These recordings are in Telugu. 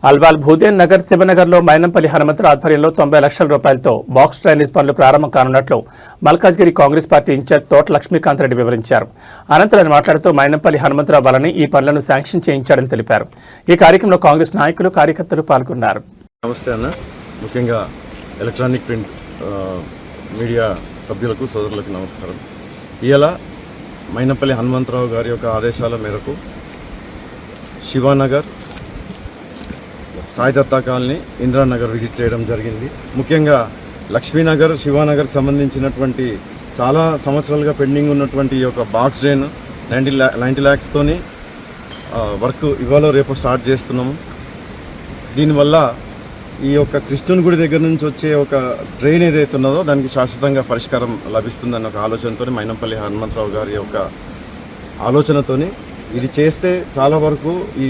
అల్వాల్ భూదేన్ నగర్ శివనగర్లో మైనంపల్లి హనుమంతరావు ఆధ్వర్యంలో 90 లక్షల రూపాయలతో బాక్స్ డ్రైనేజ్ పనులు ప్రారంభం కానున్నట్లు మల్కాజ్గిరి కాంగ్రెస్ పార్టీ ఇన్ఛార్జ్ తోట లక్ష్మీకాంత్ రెడ్డి వివరించారు. అనంతరం ఆయన మాట్లాడుతూ మైనంపల్లి హనుమంతరావు వలని ఈ పనులను శాంక్షన్ చేయించాడని తెలిపారు. ఈ కార్యక్రమంలో కాంగ్రెస్ నాయకులు కార్యకర్తలు పాల్గొన్నారు. నమస్తే అన్న. ముఖ్యంగా ఎలక్ట్రానిక్ ప్రింట్ మీడియా సభ్యులకు సోదరులకు నమస్కారం. ఇవాళ మైనంపల్లి హనుమంతరావు గారి యొక్క ఆదేశాల మేరకు శివానగర్, సాయిదత్తా కాలనీ, ఇందిరానగర్ విజిట్ చేయడం జరిగింది. ముఖ్యంగా లక్ష్మీనగర్, శివానగర్కి సంబంధించినటువంటి చాలా సంవత్సరాలుగా పెండింగ్ ఉన్నటువంటి ఈ యొక్క బాక్స్ డ్రైన్ 90 ల్యాక్స్తోని వర్క్ ఇవాళ రేపు స్టార్ట్ చేస్తున్నాము. దీనివల్ల ఈ యొక్క కృష్ణుని గుడి దగ్గర నుంచి వచ్చే ఒక డ్రైన్ ఏదైతే ఉన్నదో దానికి శాశ్వతంగా పరిష్కారం లభిస్తుందన్న ఒక ఆలోచనతో మైనంపల్లి హనుమంతరావు గారి యొక్క ఆలోచనతోని ఇది చేస్తే చాలా వరకు ఈ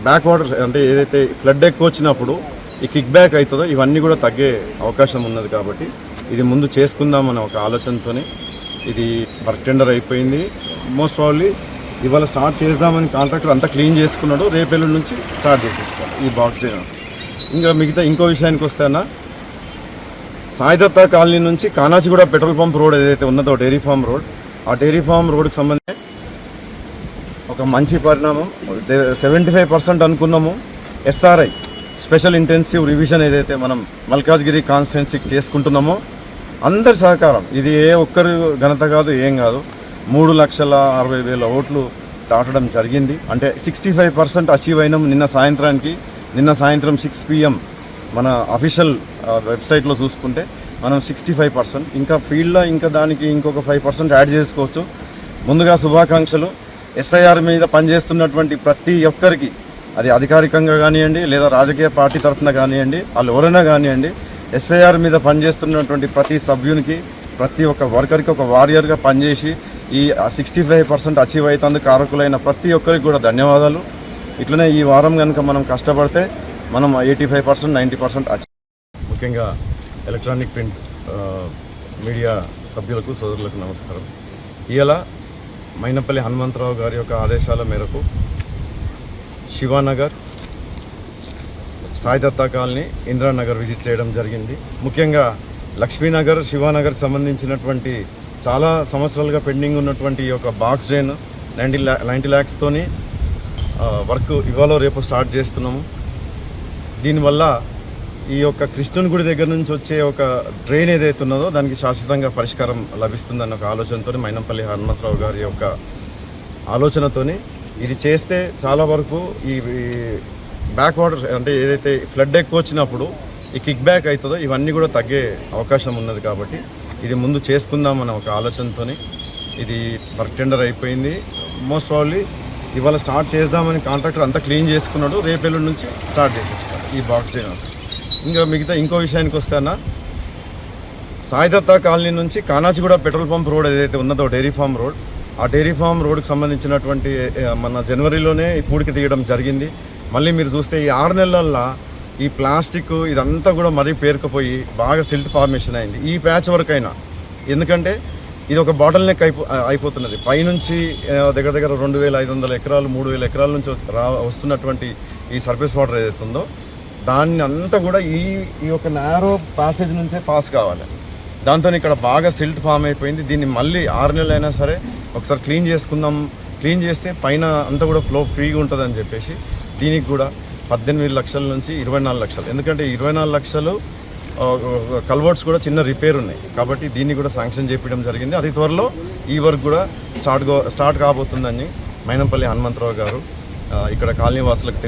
బ్యాక్ వాటర్ అంటే ఏదైతే ఫ్లడ్ ఎక్కువ వచ్చినప్పుడు ఈ కిక్ బ్యాక్ అవుతుందో ఇవన్నీ కూడా తగ్గే అవకాశం ఉన్నది. కాబట్టి ఇది ముందు చేసుకుందామన్న ఒక ఆలోచనతో ఇది వర్క్ టెండర్ అయిపోయింది. మోస్ట్ ప్రాబబ్లీ ఇవాళ స్టార్ట్ చేద్దామని కాంట్రాక్టర్ అంతా క్లీన్ చేసుకున్నాడు. రేపెల్లుండి నుంచి స్టార్ట్ చేసేస్తాం ఈ బాక్స్ డ్రైన్. ఇంకా మిగతా ఇంకో విషయానికి వస్తేనా, సాయిదత్తా కాలనీ నుంచి కానాచిగూడ పెట్రోల్ పంప్ రోడ్ ఏదైతే ఉన్నదో డైరీ ఫామ్ రోడ్, ఆ డైరీ ఫామ్ రోడ్కి సంబంధించి ఒక మంచి పరిణామం. 75% అనుకున్నాము. ఎస్ఆర్ఐ స్పెషల్ ఇంటెన్సివ్ రివిజన్ ఏదైతే మనం మల్కాజ్గిరి కాన్స్టిట్యున్సీకి చేసుకుంటున్నామో అందరి సహకారం, ఇది ఏ ఒక్కరు ఘనత కాదు, ఏం కాదు. 3,60,000 ఓట్లు దాటడం జరిగింది. అంటే 65% అచీవ్ అయినాం. నిన్న సాయంత్రం 6 PM మన అఫీషియల్ వెబ్సైట్లో చూసుకుంటే మనం 65%. ఇంకా ఫీల్డ్లో ఇంకా దానికి ఇంకొక 5% యాడ్ చేసుకోవచ్చు. ముందుగా శుభాకాంక్షలు. ఎస్ఐఆర్ మీద పనిచేస్తున్నటువంటి ప్రతి ఒక్కరికి, అది అధికారికంగా కానివ్వండి లేదా రాజకీయ పార్టీ తరఫున కానివ్వండి, వాళ్ళు ఎవరైనా కానివ్వండి, ఎస్ఐఆర్ మీద పనిచేస్తున్నటువంటి ప్రతి సభ్యునికి, ప్రతి ఒక్క వర్కర్కి ఒక వారియర్గా పనిచేసి ఈ 65% అచీవ్ అవుతుంది కారకులైన ప్రతి ఒక్కరికి కూడా ధన్యవాదాలు. ఇట్లనే ఈ వారం కనుక మనం కష్టపడితే మనం 85%, 90% అచీవ్. ముఖ్యంగా ఎలక్ట్రానిక్ ప్రింట్ మీడియా సభ్యులకు సోదరులకు నమస్కారం. ఇవాళ మైనంపల్లి హనుమంతరావు గారి యొక్క ఆదేశాల మేరకు శివానగర్, సాయిదత్తా కాలనీ, ఇందిరానగర్ విజిట్ చేయడం జరిగింది. ముఖ్యంగా లక్ష్మీనగర్, శివానగర్కి సంబంధించినటువంటి చాలా సంవత్సరాలుగా పెండింగ్ ఉన్నటువంటి ఈ యొక్క బాక్స్ డ్రైన్ 90 ల్యాక్స్తోని వర్క్ ఇవాళ రేపు స్టార్ట్ చేస్తున్నాము. దీనివల్ల ఈ యొక్క కృష్ణుని గుడి దగ్గర నుంచి వచ్చే ఒక డ్రైన్ ఏదైతే ఉన్నదో దానికి శాశ్వతంగా పరిష్కారం లభిస్తుందన్న ఒక ఆలోచనతో మైనంపల్లి హనుమంతరావు గారి యొక్క ఆలోచనతోని ఇది చేస్తే చాలా వరకు ఈ బ్యాక్ వాటర్ అంటే ఏదైతే ఫ్లడ్ ఎక్కువ వచ్చినప్పుడు ఈ కిక్ బ్యాక్ అవుతుందో ఇవన్నీ కూడా తగ్గే అవకాశం ఉన్నది. కాబట్టి ఇది ముందు చేసుకుందామన్న ఒక ఆలోచనతో ఇది వర్క్ టెండర్ అయిపోయింది. మోస్ట్ ప్రాబబ్లీ ఇవాళ స్టార్ట్ చేద్దామని కాంట్రాక్టర్ అంతా క్లీన్ చేసుకున్నాడు. రేపెల్లుండి నుంచి స్టార్ట్ చేసేస్తాడు ఈ బాక్స్ డ్రైన్. ఇంకా మిగతా ఇంకో విషయానికి వస్తేనా, సాయిదత్తా కాలనీ నుంచి కానాచిగూడ పెట్రోల్ పంప్ రోడ్ ఏదైతే ఉన్నదో డైరీ ఫామ్ రోడ్, ఆ డైరీ ఫామ్ రోడ్కి సంబంధించినటువంటి మన జనవరిలోనే ఈ పూడికి తీయడం జరిగింది. మళ్ళీ మీరు చూస్తే ఈ 6 నెలల్లో ఈ ప్లాస్టిక్ ఇదంతా కూడా మరీ పేరుకుపోయి బాగా సిల్ట్ ఫార్మేషన్ అయింది. ఈ ప్యాచ్ వర్క్ అయినా, ఎందుకంటే ఇది ఒక బాటిల్ నెక్ అయిపోతున్నది. పైనుంచి దగ్గర 2,500 ఎకరాలు 3,000 ఎకరాల నుంచి వస్తున్నటువంటి ఈ సర్ఫేస్ వాటర్ ఏదైతే ఉందో దాన్ని అంతా కూడా ఈ యొక్క నారో ప్యాసేజ్ నుంచే పాస్ కావాలి. దాంతో ఇక్కడ బాగా సిల్ట్ ఫామ్ అయిపోయింది. దీన్ని మళ్ళీ 6 నెలలు అయినా సరే ఒకసారి క్లీన్ చేసుకుందాం. క్లీన్ చేస్తే పైన అంతా కూడా ఫ్లో ఫ్రీగా ఉంటుందని చెప్పేసి దీనికి కూడా 18 లక్షల నుంచి 24 లక్షలు, ఎందుకంటే 24 లక్షలు కల్వర్ట్స్ కూడా చిన్న రిపేర్ ఉన్నాయి. కాబట్టి దీన్ని కూడా శాంక్షన్ చేపించడం జరిగింది. అతి త్వరలో ఈ వర్క్ కూడా స్టార్ట్ కాబోతుందని మైనంపల్లి హనుమంతరావు గారు ఇక్కడ కాలనీ వాసులకు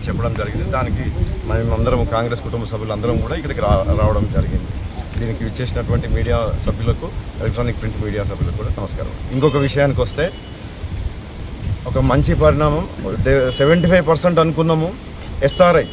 చెప్పడం జరిగింది. దానికి మేమందరం కాంగ్రెస్ కుటుంబ సభ్యులందరం కూడా ఇక్కడికి రావడం జరిగింది. దీనికి ఇచ్చేసినటువంటి మీడియా సభ్యులకు, ఎలక్ట్రానిక్ ప్రింట్ మీడియా సభ్యులకు కూడా నమస్కారం. ఇంకొక విషయానికి వస్తే ఒక మంచి పరిణామం. 75% అనుకున్నాము. ఎస్ఆర్ఐ